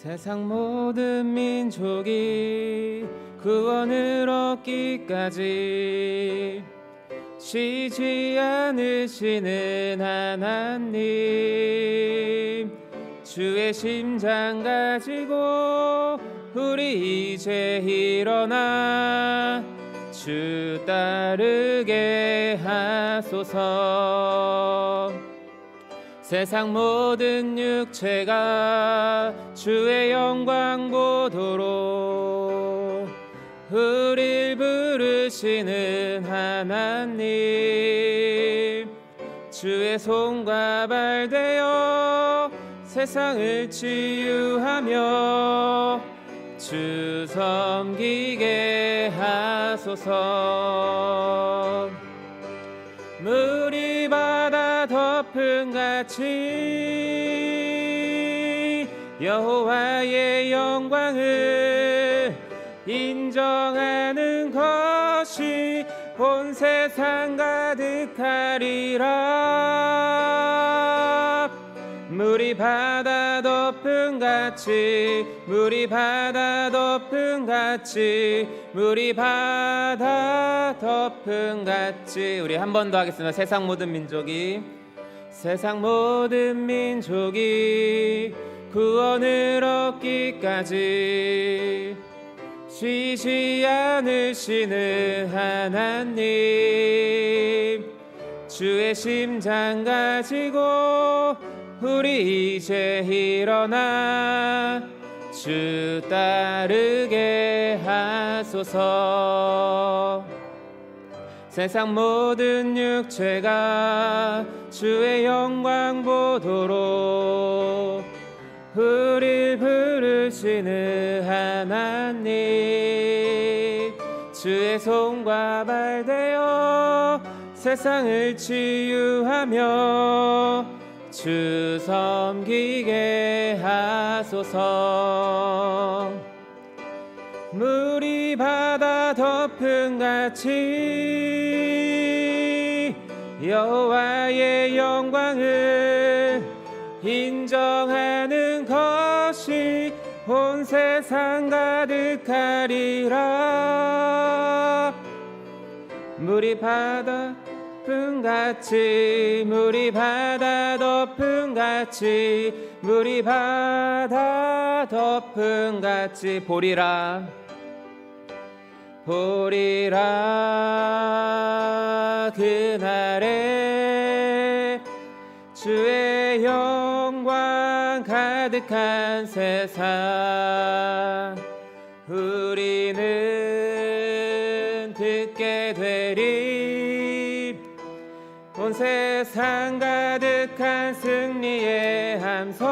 세상 모든 민족이 구원을 얻기까지 쉬지 않으시는 하나님, 주의 심장 가지고 우리 이제 일어나 주 따르게 하소서. 세상 모든 육체가 주의 영광 보도록 우릴 부르시는 하나님, 주의 손과 발 되어 세상을 치유하며 주 섬기게 하소서. 물이 바다 덮음 같이 여호와의 영광을 인정하는 것이 온 세상 가득하리라. 물이 바다 덮음 같이, 물이 바다 덮음 같이, 물이 바다 덮음 같이. 우리 한 번 더 하겠습니다. 세상 모든 민족이, 세상 모든 민족이 구원을 얻기까지 쉬지 않으시는 하나님, 주의 심장 가지고 우리 이제 일어나 주 따르게 하소서. 세상 모든 육체가 주의 영광 보도록 우릴 부르시는 하나님, 주의 손과 발 되어 세상을 치유하며 주 섬기게 하소서. 물이 바다 덮음 같이 여호와의 영광을 인정하는 것이 온 세상 가득하리라. 물이 바다 덮음 같이, 물이 바다 덮음 같이, 물이 바다 덮음 같이 보리라, 보리라. 그날에 주의 영광 가득한 세상 우리는 듣게 되리. 온 세상 가득한 승리의 함성,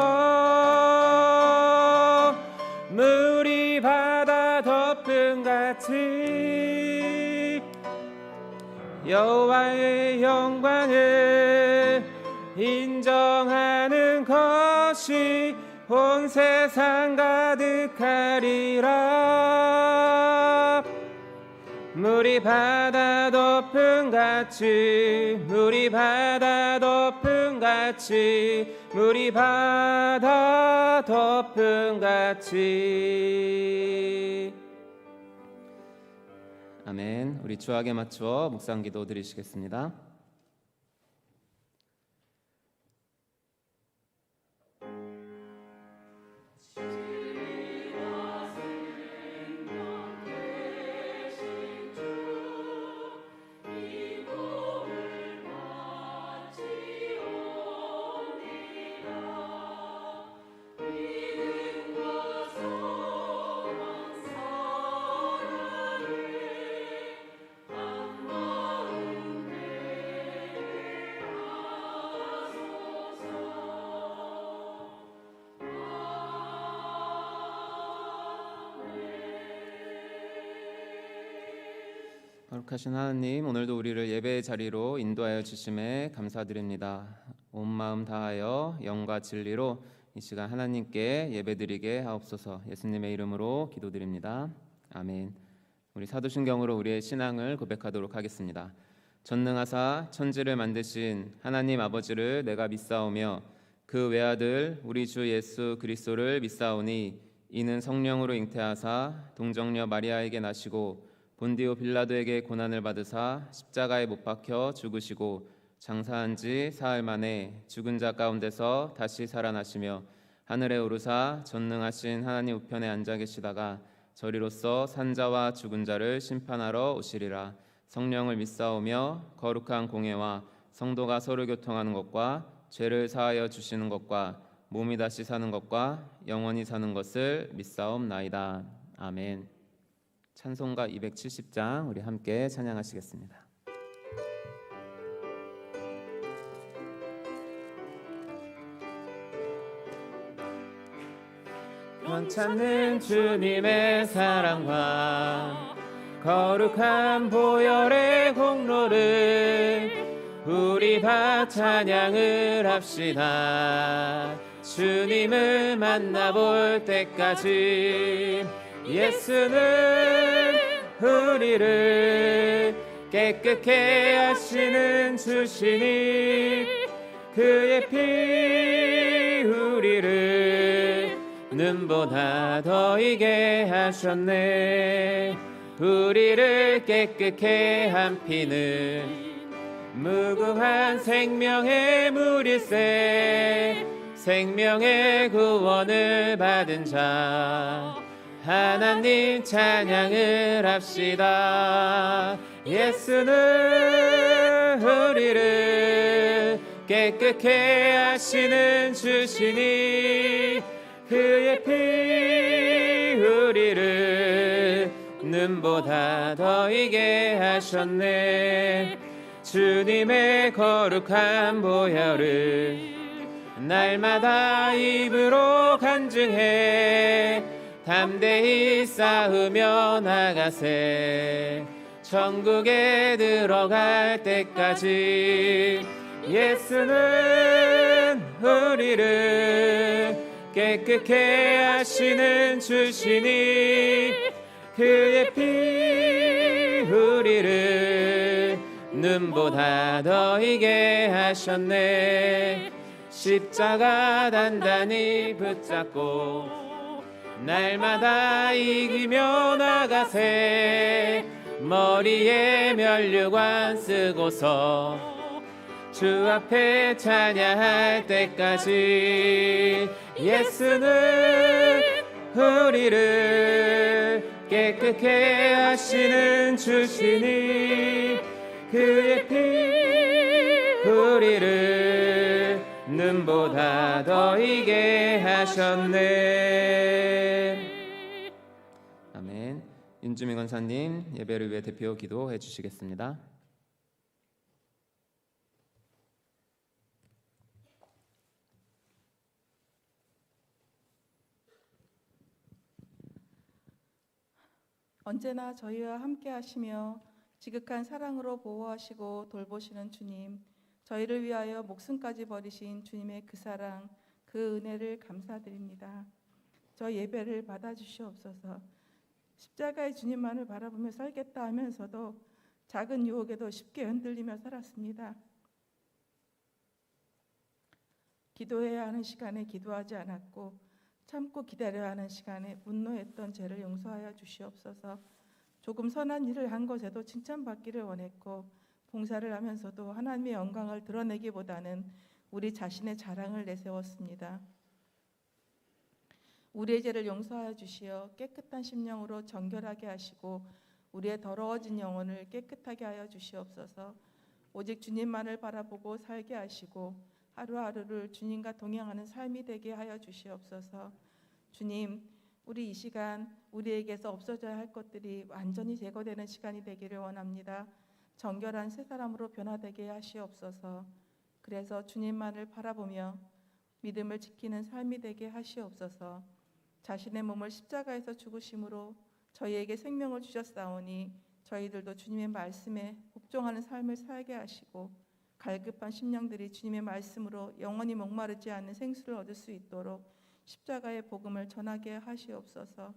물이 바다 덮음 같이 여호와의 영광을 인정하는 것이 온 세상 가득하리라. 물이 바다 덮음 같이, 물이 바다 덮음 같이, 물이 바다 덮음 같이. 아멘. 우리 주악에 맞추어 묵상기도 드리시겠습니다. 거룩하신 하나님, 오늘도 우리를 예배의 자리로 인도하여 주심에 감사드립니다. 온 마음 다하여 영과 진리로 이 시간 하나님께 예배드리게 하옵소서. 예수님의 이름으로 기도드립니다. 아멘. 우리 사도신경으로 우리의 신앙을 고백하도록 하겠습니다. 전능하사 천지를 만드신 하나님 아버지를 내가 믿사오며 그 외아들 우리 주 예수 그리스도를 믿사오니 이는 성령으로 잉태하사 동정녀 마리아에게 나시고 본디오 빌라도에게 고난을 받으사 십자가에 못 박혀 죽으시고 장사한 지 사흘 만에 죽은 자 가운데서 다시 살아나시며 하늘에 오르사 전능하신 하나님 우편에 앉아 계시다가 저리로서 산자와 죽은 자를 심판하러 오시리라. 성령을 믿사오며 거룩한 공회와 성도가 서로 교통하는 것과 죄를 사하여 주시는 것과 몸이 다시 사는 것과 영원히 사는 것을 믿사옵나이다. 아멘. 찬송가 270장 우리 함께 찬양하시겠습니다. 변찮는 주님의 사랑과 거룩한 보혈의 공로를 우리 다 찬양을 합시다. 주님을 만나볼 때까지 예수는 우리를 깨끗게 하시는 주시니 그의 피 우리를 눈보다 더 이게 하셨네. 우리를 깨끗게 한 피는 무궁한 생명의 물일세. 생명의 구원을 받은 자 하나님 찬양을 합시다. 예수는 우리를 깨끗게 하시는 주시니 그의 피 우리를 눈보다 더 이게 하셨네. 주님의 거룩한 보혈을 날마다 입으로 간증해 담대히 쌓으며 나가세. 천국에 들어갈 때까지 예수는 우리를 깨끗게 하시는 주시니 그의 피 우리를 눈보다 더 이게 하셨네. 십자가 단단히 붙잡고 날마다 이기며 나가세. 머리에 면류관 쓰고서 주 앞에 찬양할 때까지 예수는 우리를 깨끗게 하시는 주시니 그의 피 우리를 눈보다 더 이게 하셨네. 아멘. 윤주미 권사님 예배를 위해 대표 기도해 주시겠습니다. 언제나 저희와 함께 하시며 지극한 사랑으로 보호하시고 돌보시는 주님, 저희를 위하여 목숨까지 버리신 주님의 그 사랑, 그 은혜를 감사드립니다. 저 예배를 받아주시옵소서. 십자가의 주님만을 바라보며 살겠다 하면서도 작은 유혹에도 쉽게 흔들리며 살았습니다. 기도해야 하는 시간에 기도하지 않았고 참고 기다려야 하는 시간에 분노했던 죄를 용서하여 주시옵소서. 조금 선한 일을 한 것에도 칭찬받기를 원했고 봉사를 하면서도 하나님의 영광을 드러내기보다는 우리 자신의 자랑을 내세웠습니다. 우리의 죄를 용서하여 주시어 깨끗한 심령으로 정결하게 하시고 우리의 더러워진 영혼을 깨끗하게 하여 주시옵소서. 오직 주님만을 바라보고 살게 하시고 하루하루를 주님과 동행하는 삶이 되게 하여 주시옵소서. 주님, 우리 이 시간 우리에게서 없어져야 할 것들이 완전히 제거되는 시간이 되기를 원합니다. 정결한 새 사람으로 변화되게 하시옵소서. 그래서 주님만을 바라보며 믿음을 지키는 삶이 되게 하시옵소서. 자신의 몸을 십자가에서 죽으심으로 저희에게 생명을 주셨사오니 저희들도 주님의 말씀에 복종하는 삶을 살게 하시고 갈급한 심령들이 주님의 말씀으로 영원히 목마르지 않는 생수를 얻을 수 있도록 십자가의 복음을 전하게 하시옵소서.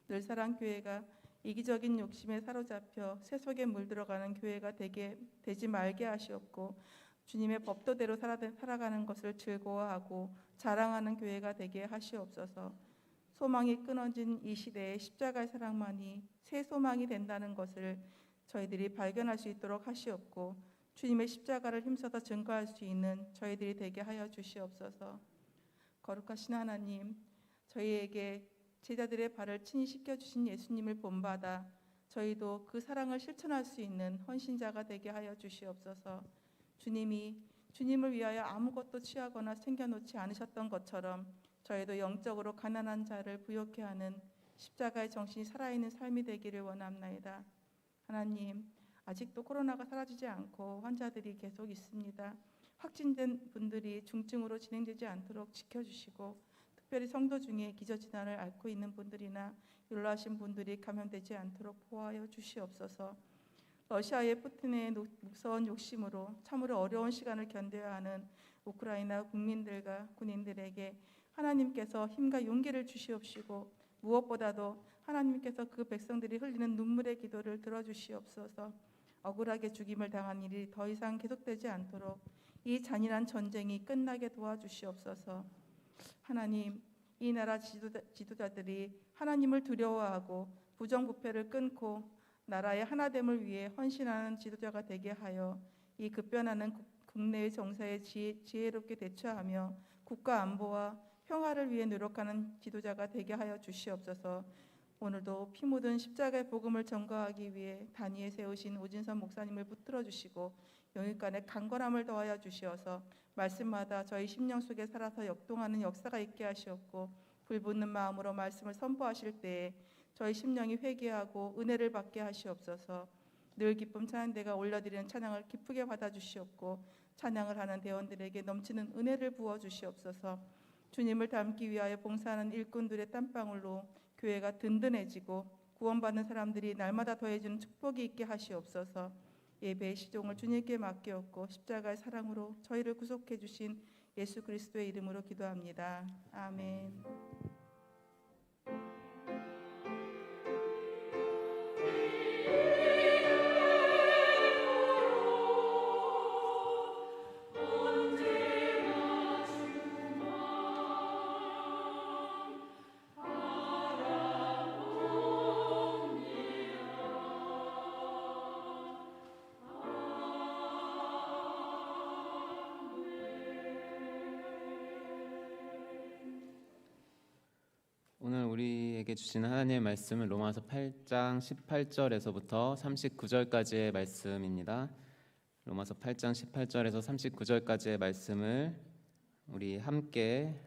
늘사랑교회가 이기적인 욕심에 사로잡혀 세속에 물들어가는 교회가 되지 말게 하시옵고 주님의 법도대로 살아가는 것을 즐거워하고 자랑하는 교회가 되게 하시옵소서. 소망이 끊어진 이 시대에 십자가의 사랑만이 새 소망이 된다는 것을 저희들이 발견할 수 있도록 하시옵고 주님의 십자가를 힘써서 증거할 수 있는 저희들이 되게 하여 주시옵소서. 거룩하신 하나님, 저희에게 제자들의 발을 친히 씻겨주신 예수님을 본받아 저희도 그 사랑을 실천할 수 있는 헌신자가 되게 하여 주시옵소서. 주님이 주님을 위하여 아무것도 취하거나 챙겨놓지 않으셨던 것처럼 저희도 영적으로 가난한 자를 부욕케 하는 십자가의 정신이 살아있는 삶이 되기를 원합나이다. 하나님, 아직도 코로나가 사라지지 않고 환자들이 계속 있습니다. 확진된 분들이 중증으로 진행되지 않도록 지켜주시고 특별히 성도 중에 기저질환을 앓고 있는 분들이나 연로하신 분들이 감염되지 않도록 보호하여 주시옵소서. 러시아의 푸틴의 무서운 욕심으로 참으로 어려운 시간을 견뎌야 하는 우크라이나 국민들과 군인들에게 하나님께서 힘과 용기를 주시옵시고 무엇보다도 하나님께서 그 백성들이 흘리는 눈물의 기도를 들어주시옵소서. 억울하게 죽임을 당한 일이 더 이상 계속되지 않도록 이 잔인한 전쟁이 끝나게 도와주시옵소서. 하나님, 이 나라 지도자들이 하나님을 두려워하고 부정부패를 끊고 나라의 하나됨을 위해 헌신하는 지도자가 되게 하여 이 급변하는 국내의 정사에 지혜롭게 대처하며 국가 안보와 평화를 위해 노력하는 지도자가 되게 하여 주시옵소서. 오늘도 피 묻은 십자가의 복음을 전거하기 위해 단위에 세우신 오진선 목사님을 붙들어 주시고 영육간의 강건함을 더하여 주시어서 말씀마다 저희 심령 속에 살아서 역동하는 역사가 있게 하시옵고 불붙는 마음으로 말씀을 선포하실 때에 저희 심령이 회개하고 은혜를 받게 하시옵소서. 늘 기쁨 찬양대가 올려드리는 찬양을 기쁘게 받아주시옵고 찬양을 하는 대원들에게 넘치는 은혜를 부어주시옵소서. 주님을 닮기 위하여 봉사하는 일꾼들의 땀방울로 교회가 든든해지고 구원받는 사람들이 날마다 더해지는 축복이 있게 하시옵소서. 예배의 시종을 주님께 맡기옵고 십자가의 사랑으로 저희를 구속해 주신 예수 그리스도의 이름으로 기도합니다. 아멘. 오늘 우리에게 주신 하나님의 말씀은 로마서 8장 18절에서부터 39절까지의 말씀입니다. 로마서 8장 18절에서 39절까지의 말씀을 우리 함께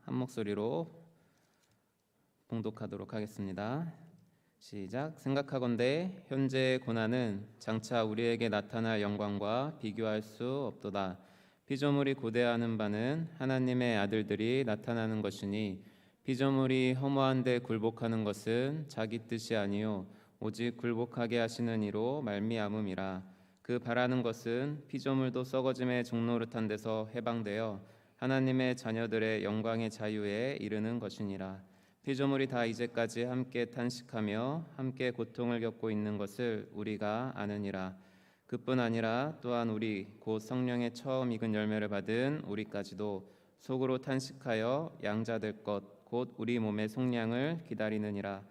한 목소리로 봉독하도록 하겠습니다. 시작. 생각하건대 현재의 고난은 장차 우리에게 나타날 영광과 비교할 수 없도다. 피조물이 고대하는 바는 하나님의 아들들이 나타나는 것이니 피조물이 허무한데 굴복하는 것은 자기 뜻이 아니요 오직 굴복하게 하시는 이로 말미암음이라. 그 바라는 것은 피조물도 썩어짐의 종노릇한 데서 해방되어 하나님의 자녀들의 영광의 자유에 이르는 것이니라. 피조물이 다 이제까지 함께 탄식하며 함께 고통을 겪고 있는 것을 우리가 아느니라. 그뿐 아니라 또한 우리 곧 성령의 처음 익은 열매를 받은 우리까지도 속으로 탄식하여 양자될 것 곧 우리 몸의 속량을 기다리느니라.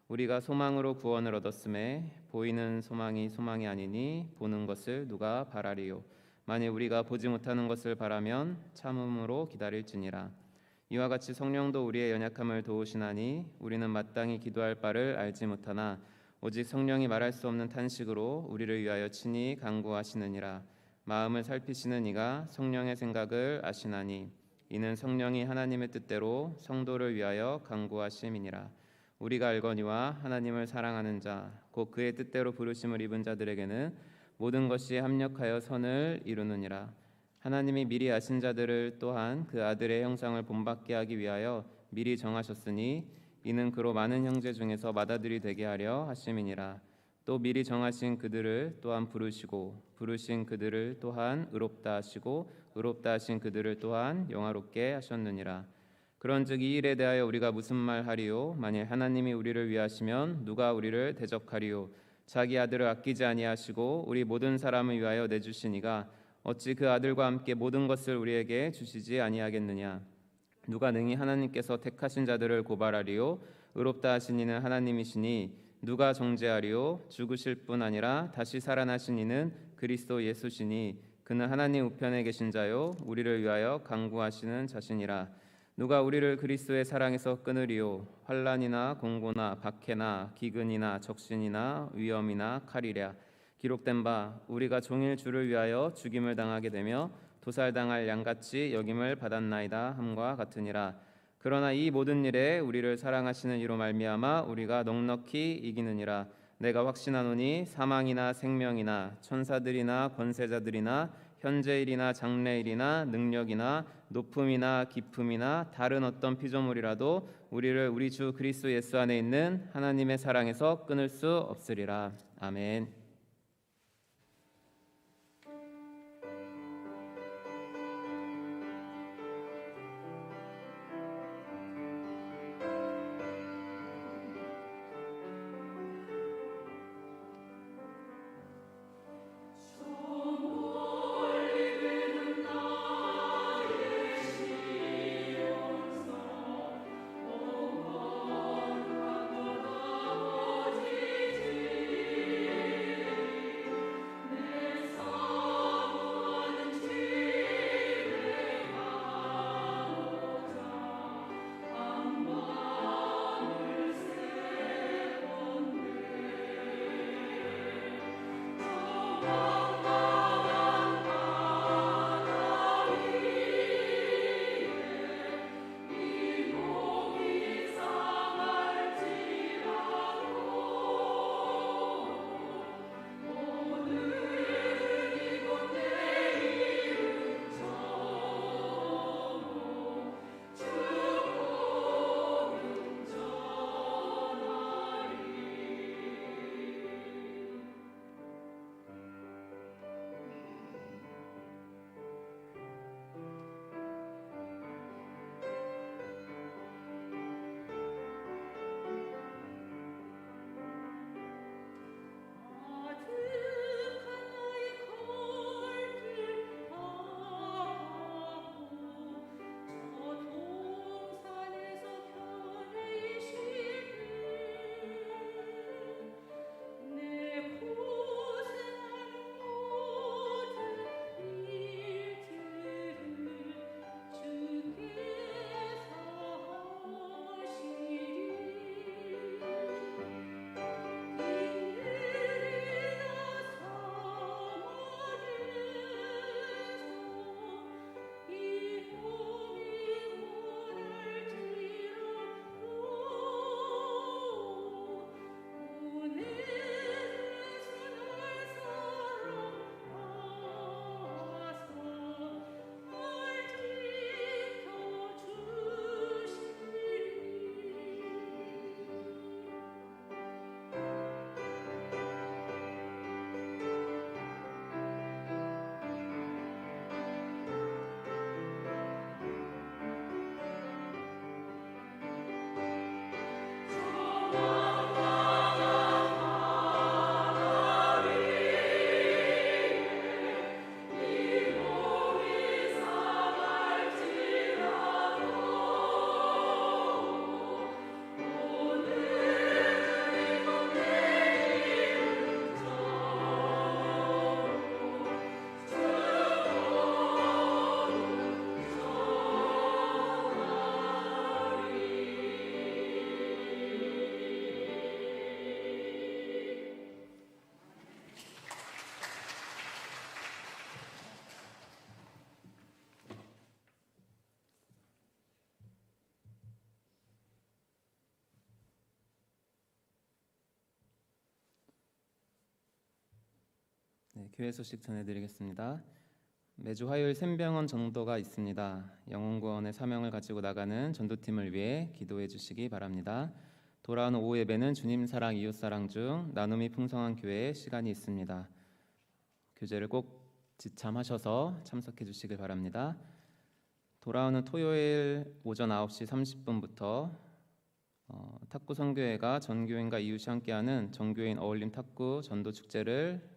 우리가 소망으로 구원을 얻었음에 보이는 소망이 소망이 아니니 보는 것을 누가 바라리요. 만일 우리가 보지 못하는 것을 바라면 참음으로 기다릴지니라. 이와 같이 성령도 우리의 연약함을 도우시나니 우리는 마땅히 기도할 바를 알지 못하나 오직 성령이 말할 수 없는 탄식으로 우리를 위하여 친히 간구하시느니라. 마음을 살피시는 이가 성령의 생각을 아시나니 이는 성령이 하나님의 뜻대로 성도를 위하여 간구하심이니라. 우리가 알거니와 하나님을 사랑하는 자 곧 그의 뜻대로 부르심을 입은 자들에게는 모든 것이 합력하여 선을 이루느니라. 하나님이 미리 아신 자들을 또한 그 아들의 형상을 본받게 하기 위하여 미리 정하셨으니 이는 그로 많은 형제 중에서 맏아들이 되게 하려 하심이니라. 또 미리 정하신 그들을 또한 부르시고 부르신 그들을 또한 의롭다 하시고 의롭다 하신 그들을 또한 영화롭게 하셨느니라. 그런즉 이 일에 대하여 우리가 무슨 말하리요? 만일 하나님이 우리를 위하시면 누가 우리를 대적하리요? 자기 아들을 아끼지 아니하시고 우리 모든 사람을 위하여 내주신 이가 어찌 그 아들과 함께 모든 것을 우리에게 주시지 아니하겠느냐? 누가 능히 하나님께서 택하신 자들을 고발하리요? 의롭다 하신 이는 하나님이시니 누가 정죄하리요? 죽으실 뿐 아니라 다시 살아나신 이는 그리스도 예수시니 그는 하나님 우편에 계신 자요 우리를 위하여 간구하시는 자시니라. 누가 우리를 그리스도의 사랑에서 끊으리요? 환난이나 공고나 박해나 기근이나 적신이나 위험이나 칼이랴. 기록된 바 우리가 종일 주를 위하여 죽임을 당하게 되며 도살당할 양같이 여김을 받았나이다 함과 같으니라. 그러나 이 모든 일에 우리를 사랑하시는 이로 말미암아 우리가 넉넉히 이기느니라. 내가 확신하노니 사망이나 생명이나 천사들이나 권세자들이나 현재일이나 장래일이나 능력이나 높음이나 깊음이나 다른 어떤 피조물이라도 우리를 우리 주 그리스도 예수 안에 있는 하나님의 사랑에서 끊을 수 없으리라. 아멘. 네, 교회 소식 전해드리겠습니다. 매주 화요일 샘병원 전도가 있습니다. 영혼구원의 사명을 가지고 나가는 전도팀을 위해 기도해 주시기 바랍니다. 돌아오는 오후 예배는 주님 사랑 이웃 사랑 중 나눔이 풍성한 교회의 시간이 있습니다. 교제를 꼭 지참하셔서 참석해 주시길 바랍니다. 돌아오는 토요일 오전 9시 30분부터 탁구 선교회가 전교인과 이웃이 함께하는 전교인 어울림 탁구 전도 축제를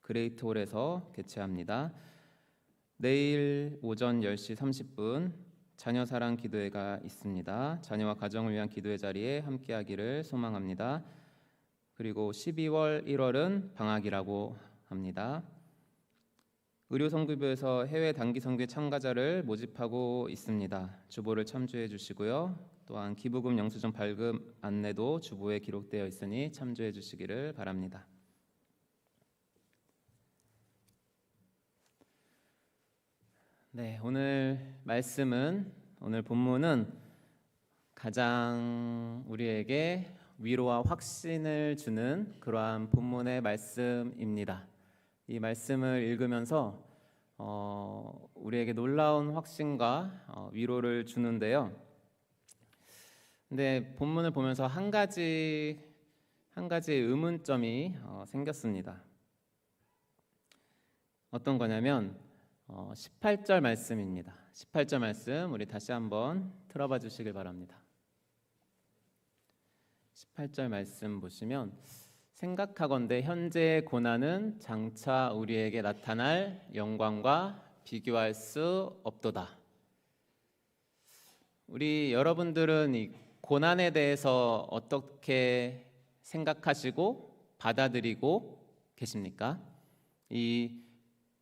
그레이트홀에서 개최합니다. 내일 오전 10시 30분 자녀 사랑 기도회가 있습니다. 자녀와 가정을 위한 기도회 자리에 함께하기를 소망합니다. 그리고 12월, 1월은 방학이라고 합니다. 의료선교부에서 해외 단기 선교회 참가자를 모집하고 있습니다. 주보를 참조해 주시고요. 또한 기부금 영수증 발급 안내도 주보에 기록되어 있으니 참조해 주시기를 바랍니다. 네, 오늘 본문은 가장 우리에게 위로와 확신을 주는 그러한 본문의 말씀입니다. 이 말씀을 읽으면서 우리에게 놀라운 확신과 위로를 주는데요. 근데 본문을 보면서 한 가지 의문점이 생겼습니다. 어떤 거냐면 18절 말씀입니다. 18절 말씀 우리 다시 한번 틀어봐 주시길 바랍니다. 18절 말씀 보시면 생각하건대 현재의 고난은 장차 우리에게 나타날 영광과 비교할 수 없도다. 우리 여러분들은 이 고난에 대해서 어떻게 생각하시고 받아들이고 계십니까? 이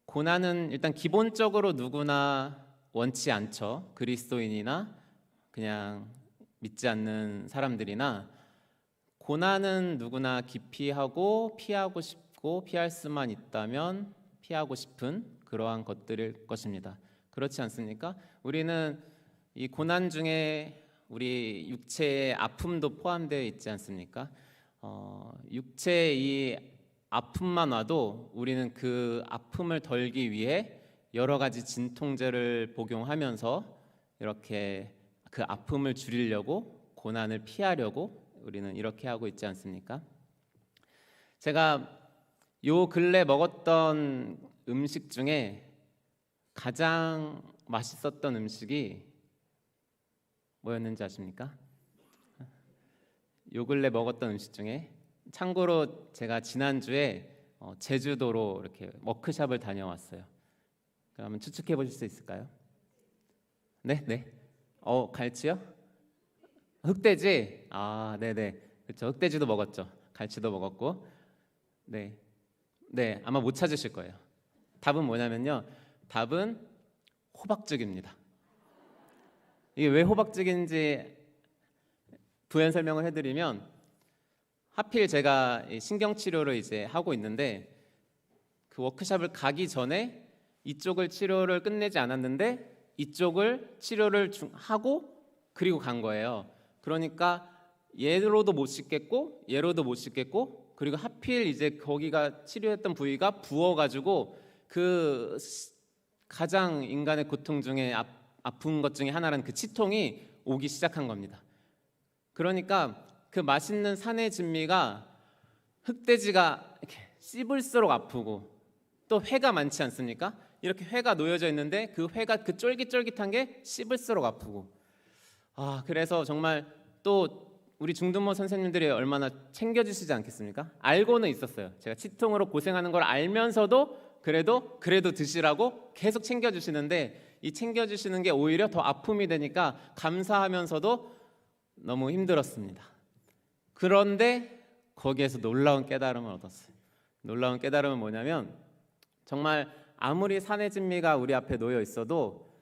고난은 일단 기본적으로 누구나 원치 않죠. 그리스도인이나 그냥 믿지 않는 사람들이나 고난은 누구나 기피하고 피하고 싶고 피할 수만 있다면 피하고 싶은 그러한 것들일 것입니다. 그렇지 않습니까? 우리는 이 고난 중에 우리 육체의 아픔도 포함되어 있지 않습니까? 육체의 이 아픔만 와도 우리는 그 아픔을 덜기 위해 여러 가지 진통제를 복용하면서 이렇게 그 아픔을 줄이려고 고난을 피하려고 우리는 이렇게 하고 있지 않습니까? 제가 요 근래 먹었던 음식 중에 가장 맛있었던 음식이 뭐였는지 아십니까? 요 근래 먹었던 음식 중에 참고로 제가 지난주에 제주도로 이렇게 워크숍을 다녀왔어요. 그러면 추측해 보실 수 있을까요? 네. 갈치요? 흑돼지? 아, 네네. 그렇죠. 흑돼지도 먹었죠. 갈치도 먹었고. 네, 아마 못 찾으실 거예요. 답은 뭐냐면요. 답은 호박죽입니다. 이게 왜 호박죽인지 부연 설명을 해드리면 하필 제가 신경치료를 이제 하고 있는데 그 워크숍을 가기 전에 이쪽을 치료를 끝내지 않았는데 이쪽을 치료를 하고 그리고 간 거예요. 그러니까 얘로도 못 씻겠고 얘로도 못 씻겠고 그리고 하필 이제 거기가 치료했던 부위가 부어가지고 그 가장 인간의 고통 중에 아픈 것 중에 하나라는 그 치통이 오기 시작한 겁니다. 그러니까 그 맛있는 산의 진미가 흑돼지가 이렇게 씹을수록 아프고 또 회가 많지 않습니까? 이렇게 회가 놓여져 있는데 그 회가 그 쫄깃쫄깃한 게 씹을수록 아프고 그래서 정말 또 우리 중등모 선생님들이 얼마나 챙겨주시지 않겠습니까? 알고는 있었어요. 제가 치통으로 고생하는 걸 알면서도 그래도 드시라고 계속 챙겨주시는데 이 챙겨주시는 게 오히려 더 아픔이 되니까 감사하면서도 너무 힘들었습니다. 그런데 거기에서 놀라운 깨달음을 얻었어요. 놀라운 깨달음은 뭐냐면 정말 아무리 산의 진미가 우리 앞에 놓여 있어도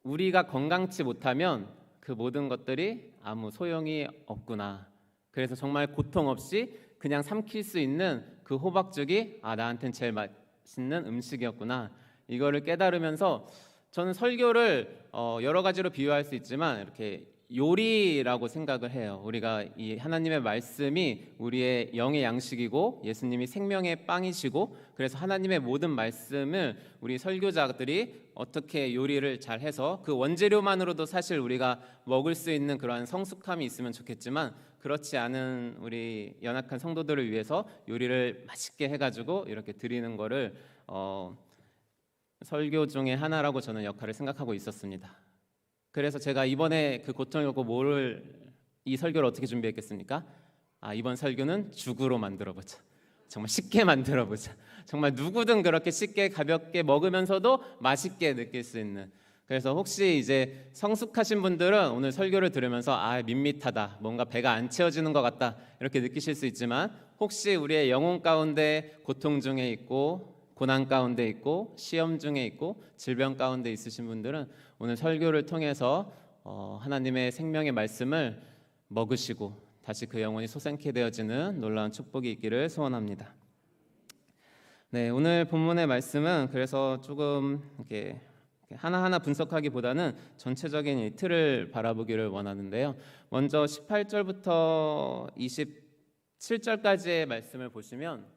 우리가 건강치 못하면 그 모든 것들이 아무 소용이 없구나. 그래서 정말 고통 없이 그냥 삼킬 수 있는 그 호박죽이 나한텐 제일 맛있는 음식이었구나. 이거를 깨달으면서 저는 설교를 여러 가지로 비유할 수 있지만 이렇게 요리라고 생각을 해요. 우리가 이 하나님의 말씀이 우리의 영의 양식이고 예수님이 생명의 빵이시고 그래서 하나님의 모든 말씀을 우리 설교자들이 어떻게 요리를 잘 해서 그 원재료만으로도 사실 우리가 먹을 수 있는 그러한 성숙함이 있으면 좋겠지만 그렇지 않은 우리 연약한 성도들을 위해서 요리를 맛있게 해가지고 이렇게 드리는 거를 설교 중에 하나라고 저는 역할을 생각하고 있었습니다. 그래서 제가 이번에 그 고통을 겪고 이 설교를 어떻게 준비했겠습니까? 이번 설교는 죽으로 만들어보자. 정말 쉽게 만들어 보자. 정말 누구든 그렇게 쉽게 가볍게 먹으면서도 맛있게 느낄 수 있는. 그래서 혹시 이제 성숙하신 분들은 오늘 설교를 들으면서 밋밋하다, 뭔가 배가 안 채워지는 것 같다 이렇게 느끼실 수 있지만, 혹시 우리의 영혼 가운데 고통 중에 있고 고난 가운데 있고 시험 중에 있고 질병 가운데 있으신 분들은 오늘 설교를 통해서 하나님의 생명의 말씀을 먹으시고 다시 그 영혼이 솟아나게 되어지는 놀라운 축복이 있기를 소원합니다. 네, 오늘 본문의 말씀은 그래서 조금 이렇게 하나하나 분석하기보다는 전체적인 이 틀을 바라보기를 원하는데요. 먼저 18절부터 27절까지의 말씀을 보시면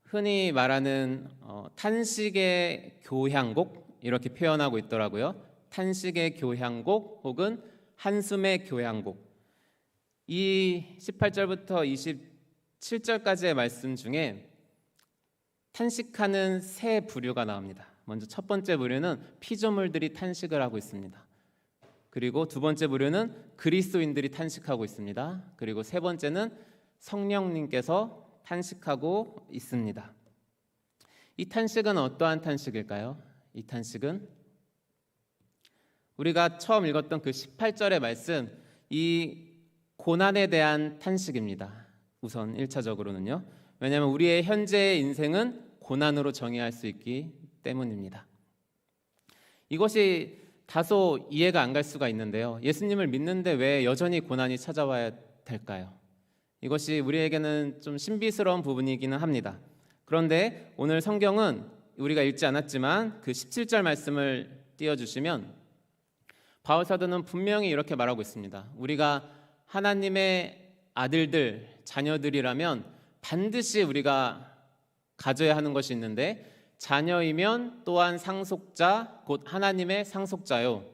흔히 말하는 탄식의 교향곡 이렇게 표현하고 있더라고요. 탄식의 교향곡 혹은 한숨의 교향곡. 이 18절부터 27절까지의 말씀 중에 탄식하는 세 부류가 나옵니다. 먼저 첫 번째 부류는 피조물들이 탄식을 하고 있습니다. 그리고 두 번째 부류는 그리스도인들이 탄식하고 있습니다. 그리고 세 번째는 성령님께서 탄식하고 있습니다. 이 탄식은 어떠한 탄식일까요? 이 탄식은 우리가 처음 읽었던 그 18절의 말씀, 이 고난에 대한 탄식입니다. 우선 1차적으로는요. 왜냐하면 우리의 현재의 인생은 고난으로 정의할 수 있기 때문입니다. 이것이 다소 이해가 안 갈 수가 있는데요. 예수님을 믿는데 왜 여전히 고난이 찾아와야 될까요? 이것이 우리에게는 좀 신비스러운 부분이기는 합니다. 그런데 오늘 성경은 우리가 읽지 않았지만 그 17절 말씀을 띄워주시면 바울 사도는 분명히 이렇게 말하고 있습니다. 우리가 하나님의 아들들, 자녀들이라면 반드시 우리가 가져야 하는 것이 있는데, 자녀이면 또한 상속자, 곧 하나님의 상속자요,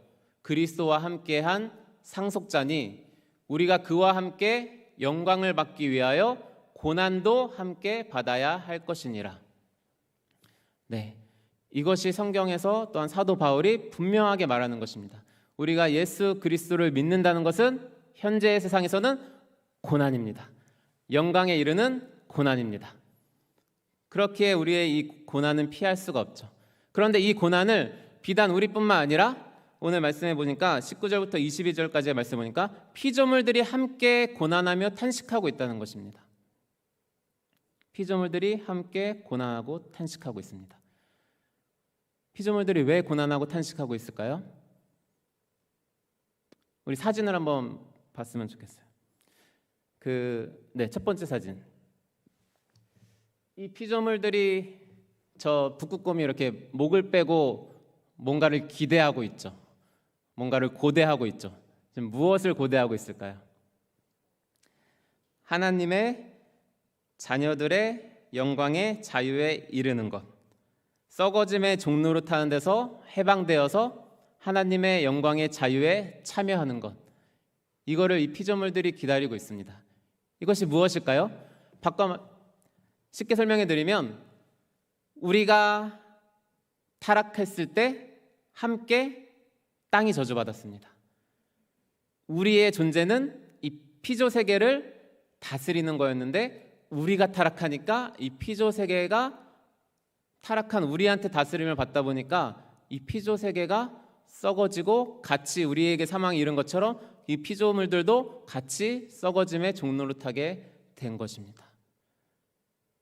그리스도와 함께한 상속자니 우리가 그와 함께 영광을 받기 위하여 고난도 함께 받아야 할 것이니라. 네, 이것이 성경에서 또한 사도 바울이 분명하게 말하는 것입니다. 우리가 예수 그리스도를 믿는다는 것은 현재의 세상에서는 고난입니다. 영광에 이르는 고난입니다. 그렇기에 우리의 이 고난은 피할 수가 없죠. 그런데 이 고난을 비단 우리뿐만 아니라 오늘 말씀해 보니까 19절부터 22절까지의 말씀 보니까 피조물들이 함께 고난하며 탄식하고 있다는 것입니다. 피조물들이 함께 고난하고 탄식하고 있습니다. 피조물들이 왜 고난하고 탄식하고 있을까요? 우리 사진을 한번 봤으면 좋겠어요. 첫 번째 사진. 이 피조물들이 저 북극곰이 이렇게 목을 빼고 뭔가를 기대하고 있죠. 뭔가를 고대하고 있죠. 지금 무엇을 고대하고 있을까요? 하나님의 자녀들의 영광의 자유에 이르는 것, 썩어짐의 종로로 타는 데서 해방되어서 하나님의 영광의 자유에 참여하는 것, 이거를 이 피조물들이 기다리고 있습니다. 이것이 무엇일까요? 쉽게 설명해 드리면 우리가 타락했을 때 함께 땅이 저주받았습니다. 우리의 존재는 이 피조 세계를 다스리는 거였는데 우리가 타락하니까 이 피조 세계가 타락한 우리한테 다스림을 받다 보니까 이 피조 세계가 썩어지고 같이 우리에게 사망이 이른 것처럼 이 피조물들도 같이 썩어짐의 종로로 타게 된 것입니다.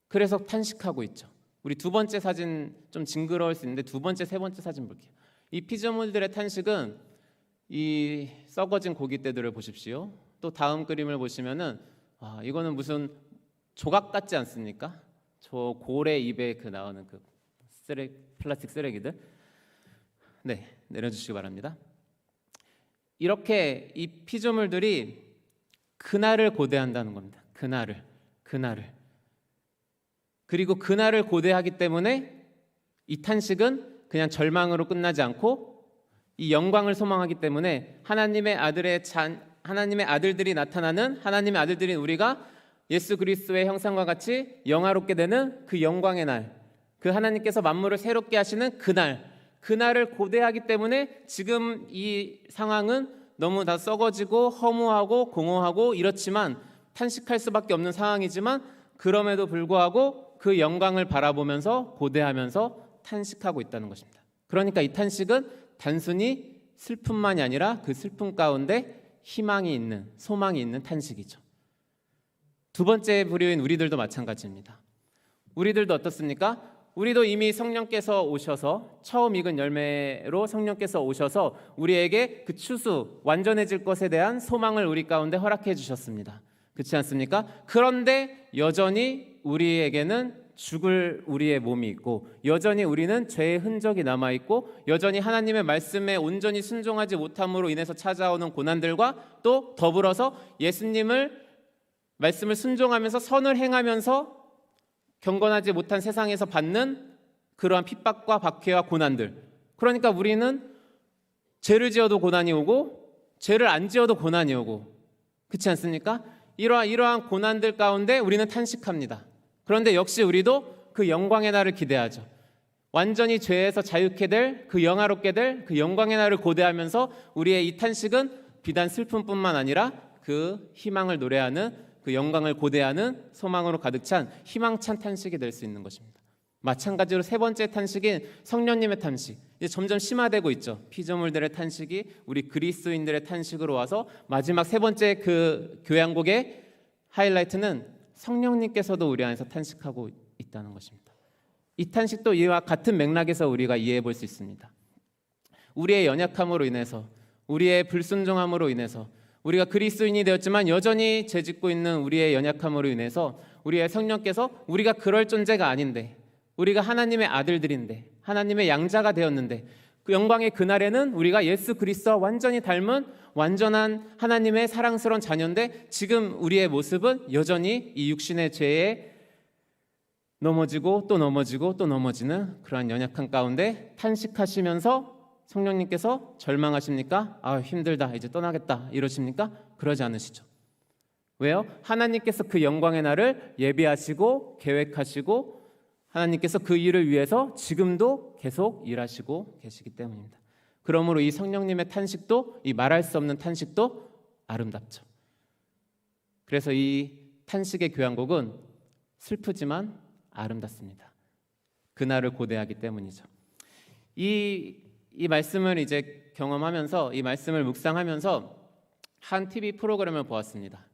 그래서 탄식하고 있죠. 우리 두 번째 사진 좀 징그러울 수 있는데 두 번째, 세 번째 사진 볼게요. 이 피조물들의 탄식은 이 썩어진 고깃대들을 보십시오. 또 다음 그림을 보시면은 이거는 무슨 조각 같지 않습니까? 저 고래 입에 나오는 그 플라스틱 쓰레기들. 네, 내려주시기 바랍니다. 이렇게 이 피조물들이 그날을 고대한다는 겁니다. 그날을. 그리고 그날을 고대하기 때문에 이 탄식은 그냥 절망으로 끝나지 않고 이 영광을 소망하기 때문에 하나님의 아들들이 나타나는, 하나님의 아들들인 우리가 예수 그리스도의 형상과 같이 영화롭게 되는 그 영광의 날, 그 하나님께서 만물을 새롭게 하시는 그날을 고대하기 때문에 지금 이 상황은 너무 다 썩어지고 허무하고 공허하고 이렇지만, 탄식할 수밖에 없는 상황이지만 그럼에도 불구하고 그 영광을 바라보면서 고대하면서 탄식하고 있다는 것입니다. 그러니까 이 탄식은 단순히 슬픔만이 아니라 그 슬픔 가운데 희망이 있는, 소망이 있는 탄식이죠. 두 번째 부류인 우리들도 마찬가지입니다. 우리들도 어떻습니까? 우리도 이미 성령께서 오셔서 처음 익은 열매로 성령께서 오셔서 우리에게 그 추수, 완전해질 것에 대한 소망을 우리 가운데 허락해 주셨습니다. 그렇지 않습니까? 그런데 여전히 우리에게는 죽을 우리의 몸이 있고, 여전히 우리는 죄의 흔적이 남아있고, 여전히 하나님의 말씀에 온전히 순종하지 못함으로 인해서 찾아오는 고난들과 또 더불어서 예수님을 말씀을 순종하면서 선을 행하면서 경건하지 못한 세상에서 받는 그러한 핍박과 박해와 고난들. 그러니까 우리는 죄를 지어도 고난이 오고 죄를 안 지어도 고난이 오고, 그렇지 않습니까? 이러한 고난들 가운데 우리는 탄식합니다. 그런데 역시 우리도 그 영광의 날을 기대하죠. 완전히 죄에서 자유케 될, 그 영화롭게 될 그 영광의 날을 고대하면서 우리의 이 탄식은 비단 슬픔뿐만 아니라 그 희망을 노래하는, 그 영광을 고대하는 소망으로 가득 찬 희망찬 탄식이 될 수 있는 것입니다. 마찬가지로 세 번째 탄식인 성령님의 탄식, 이제 점점 심화되고 있죠. 피조물들의 탄식이 우리 그리스도인들의 탄식으로 와서 마지막 세 번째 그 교향곡의 하이라이트는 성령님께서도 우리 안에서 탄식하고 있다는 것입니다. 이 탄식도 이와 같은 맥락에서 우리가 이해해 볼 수 있습니다. 우리의 연약함으로 인해서, 우리의 불순종함으로 인해서, 우리가 그리스도인이 되었지만 여전히 죄짓고 있는 우리의 연약함으로 인해서 우리의 성령께서 우리가 그럴 존재가 아닌데, 우리가 하나님의 아들들인데, 하나님의 양자가 되었는데, 그 영광의 그날에는 우리가 예수 그리스도와 완전히 닮은 완전한 하나님의 사랑스러운 자녀인데, 지금 우리의 모습은 여전히 이 육신의 죄에 넘어지고 또 넘어지고 또 넘어지는 그러한 연약한 가운데 탄식하시면서 성령님께서 절망하십니까? 아, 힘들다, 이제 떠나겠다 이러십니까? 그러지 않으시죠. 왜요? 하나님께서 그 영광의 날을 예비하시고 계획하시고 하나님께서 그 일을 위해서 지금도 계속 일하시고 계시기 때문입니다. 그러므로 이 성령님의 탄식도, 이 말할 수 없는 탄식도 아름답죠. 그래서 이 탄식의 교향곡은 슬프지만 아름답습니다. 그날을 고대하기 때문이죠. 이 말씀을 이제 경험하면서, 이 말씀을 묵상하면서 한 TV 프로그램을 보았습니다.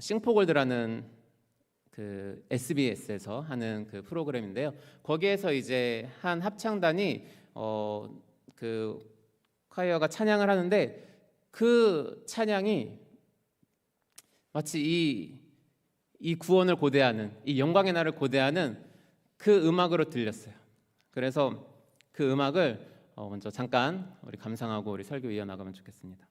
싱포골드라는 그 SBS에서 하는 그 프로그램인데요. 거기에서 이제 한 합창단이 그 콰이어가 찬양을 하는데, 그 찬양이 마치 이 구원을 고대하는, 이 영광의 날을 고대하는 그 음악으로 들렸어요. 그래서 그 음악을 먼저 잠깐 우리 감상하고 우리 설교 이어나가면 좋겠습니다.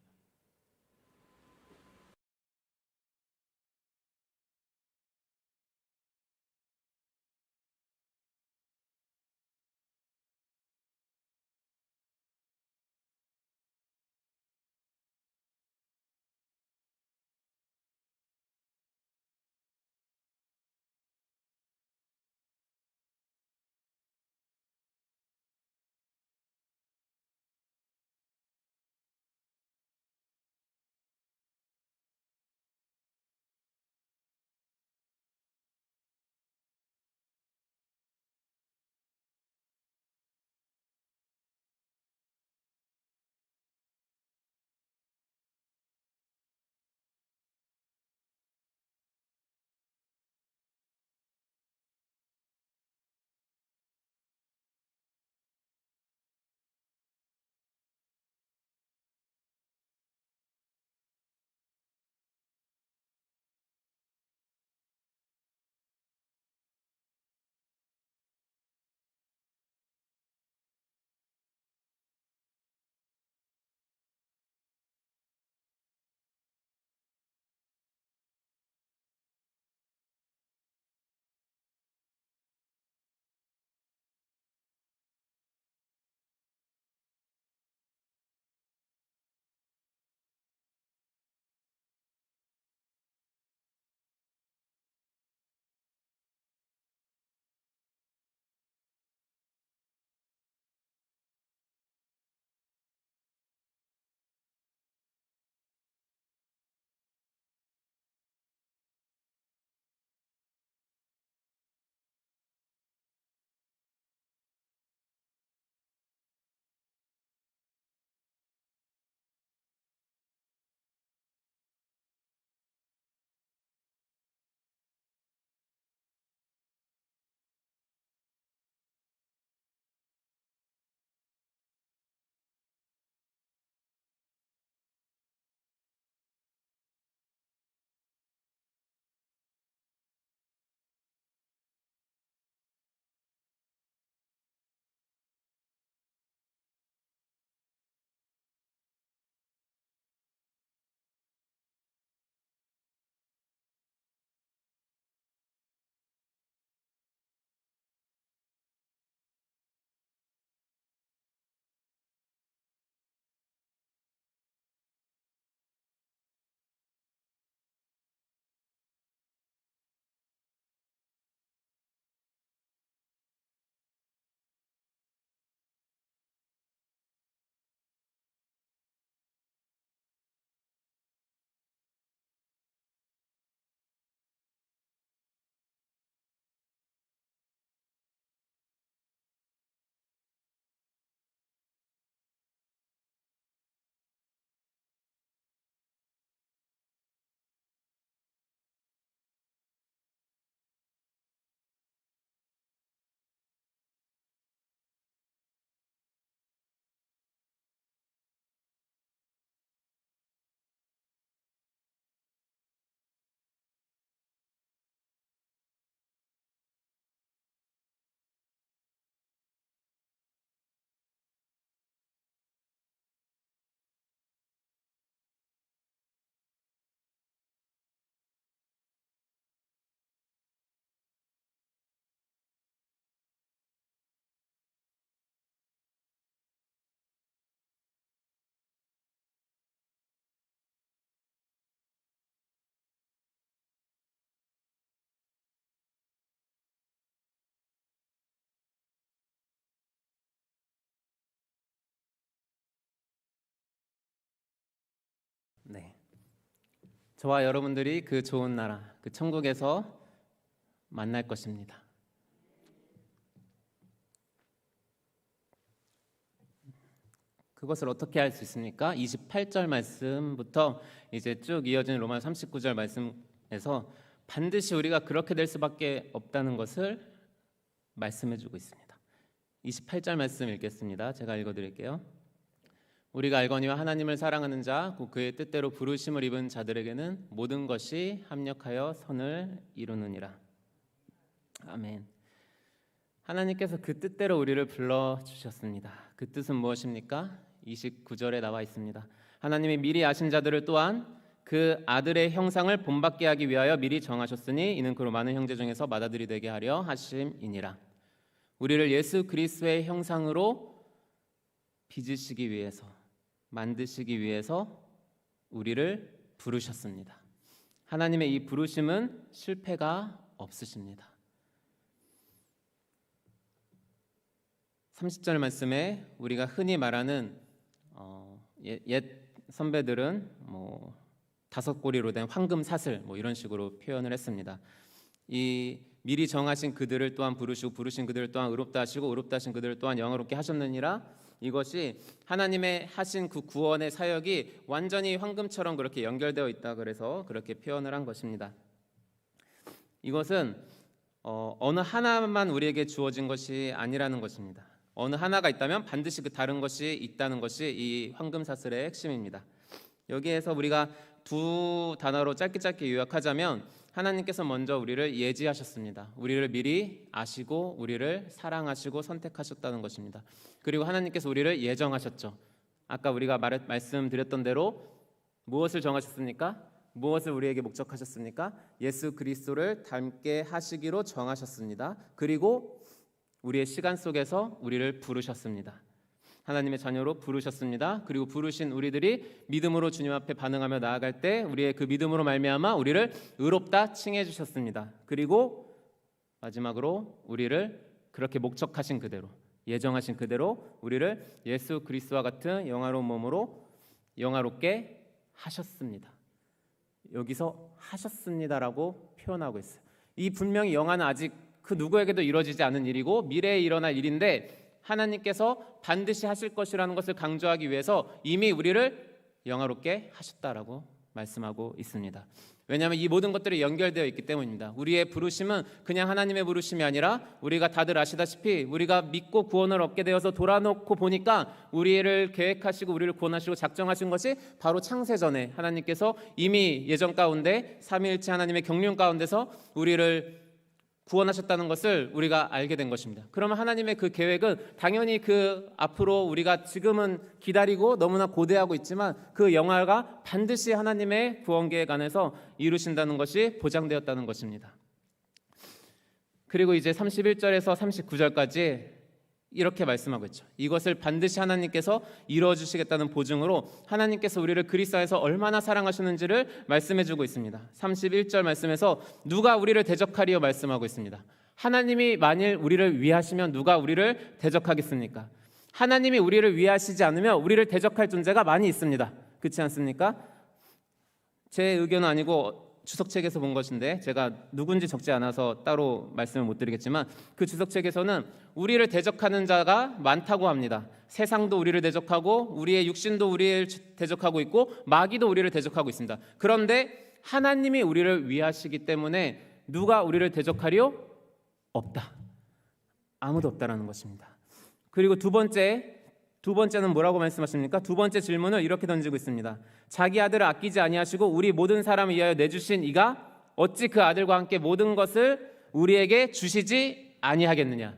저와 여러분들이 그 좋은 나라, 그 천국에서 만날 것입니다. 그것을 어떻게 할 수 있습니까? 28절 말씀부터 이제 쭉 이어지는 로마서 39절 말씀에서 반드시 우리가 그렇게 될 수밖에 없다는 것을 말씀해 주고 있습니다. 28절 말씀 읽겠습니다. 제가 읽어드릴게요. 우리가 알거니와 하나님을 사랑하는 자, 곧 그의 뜻대로 부르심을 입은 자들에게는 모든 것이 합력하여 선을 이루느니라. 아멘. 하나님께서 그 뜻대로 우리를 불러주셨습니다. 그 뜻은 무엇입니까? 29절에 나와 있습니다. 하나님이 미리 아신 자들을 또한 그 아들의 형상을 본받게 하기 위하여 미리 정하셨으니 이는 그로 많은 형제 중에서 맏아들이 되게 하려 하심이니라. 우리를 예수 그리스도의 형상으로 빚으시기 위해서, 만드시기 위해서 우리를 부르셨습니다. 하나님의 이 부르심은 실패가 없으십니다. 30절 말씀에 우리가 흔히 말하는 옛 선배들은 다섯 고리로 된 황금 사슬 이런 식으로 표현을 했습니다. 이 미리 정하신 그들을 또한 부르시고 부르신 그들을 또한 의롭다 하시고 의롭다 하신 그들을 또한 영화롭게 하셨느니라. 이것이 하나님의 하신 그 구원의 사역이 완전히 황금처럼 그렇게 연결되어 있다 그래서 그렇게 표현을 한 것입니다. 이것은 어느 하나만 우리에게 주어진 것이 아니라는 것입니다. 어느 하나가 있다면 반드시 그 다른 것이 있다는 것이 이 황금사슬의 핵심입니다. 여기에서 우리가 두 단어로 짧게 요약하자면 하나님께서 먼저 우리를 예지하셨습니다. 우리를 미리 아시고 우리를 사랑하시고 선택하셨다는 것입니다. 그리고 하나님께서 우리를 예정하셨죠. 아까 우리가 말씀드렸던 대로 무엇을 정하셨습니까? 무엇을 우리에게 목적하셨습니까? 예수 그리스도를 닮게 하시기로 정하셨습니다. 그리고 우리의 시간 속에서 우리를 부르셨습니다. 하나님의 자녀로 부르셨습니다. 그리고 부르신 우리들이 믿음으로 주님 앞에 반응하며 나아갈 때 우리의 그 믿음으로 말미암아 우리를 의롭다 칭해 주셨습니다. 그리고 마지막으로 우리를 그렇게 목적하신 그대로, 예정하신 그대로 우리를 예수 그리스도와 같은 영화로운 몸으로 영화롭게 하셨습니다. 여기서 하셨습니다라고 표현하고 있어요. 이 분명히 영화는 아직 그 누구에게도 이루어지지 않은 일이고 미래에 일어날 일인데 하나님께서 반드시 하실 것이라는 것을 강조하기 위해서 이미 우리를 영화롭게 하셨다라고 말씀하고 있습니다. 왜냐하면 이 모든 것들이 연결되어 있기 때문입니다. 우리의 부르심은 그냥 하나님의 부르심이 아니라 우리가 다들 아시다시피 우리가 믿고 구원을 얻게 되어서 돌아놓고 보니까 우리를 계획하시고 우리를 구원하시고 작정하신 것이 바로 창세전에 하나님께서 이미 예정 가운데 삼위일체 하나님의 경륜 가운데서 우리를 구원하셨다는 것을 우리가 알게 된 것입니다. 그러면 하나님의 그 계획은 당연히 그 앞으로 우리가 지금은 기다리고 너무나 고대하고 있지만 그 영화가 반드시 하나님의 구원 계획 안에서 이루신다는 것이 보장되었다는 것입니다. 그리고 이제 31절에서 39절까지 이렇게 말씀하고 있죠. 이것을 반드시 하나님께서 이루어 주시겠다는 보증으로 하나님께서 우리를 그리스도 안에서 얼마나 사랑하시는지를 말씀해 주고 있습니다. 31절 말씀에서 누가 우리를 대적하리요 말씀하고 있습니다. 하나님이 만일 우리를 위하시면 누가 우리를 대적하겠습니까? 하나님이 우리를 위하시지 않으면 우리를 대적할 존재가 많이 있습니다. 그렇지 않습니까? 제 의견은 아니고 주석책에서 본 것인데 제가 누군지 적지 않아서 따로 말씀을 못 드리겠지만 그 주석책에서는 우리를 대적하는 자가 많다고 합니다. 세상도 우리를 대적하고 우리의 육신도 우리를 대적하고 있고 마귀도 우리를 대적하고 있습니다. 그런데 하나님이 우리를 위하시기 때문에 누가 우리를 대적하리요? 없다. 아무도 없다라는 것입니다. 그리고 두 번째는 뭐라고 말씀하십니까? 두 번째 질문을 이렇게 던지고 있습니다. 자기 아들을 아끼지 아니하시고 우리 모든 사람을 위하여 내주신 이가 어찌 그 아들과 함께 모든 것을 우리에게 주시지 아니하겠느냐?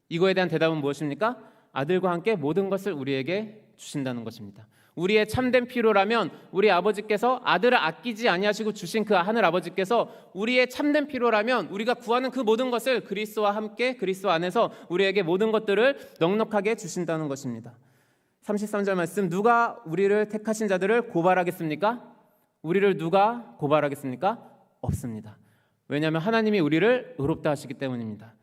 이거에 대한 대답은 무엇입니까? 아들과 함께 모든 것을 우리에게 주신다는 것입니다. 우리의 참된 필요라면 우리 아버지께서 아들을 아끼지 아니하시고 주신 그 하늘 아버지께서 우리의 참된 필요라면 우리가 구하는 그 모든 것을 그리스도와 함께 그리스도 안에서 우리에게 모든 것들을 넉넉하게 주신다는 것입니다. 33절 말씀, 누가 우리를 택하신 자들을 고발하겠습니까? 우리를 누가 고발하겠습니까? 없습니다. 왜냐하면 하나님이 우리를 의롭다 하시기 때문입니다.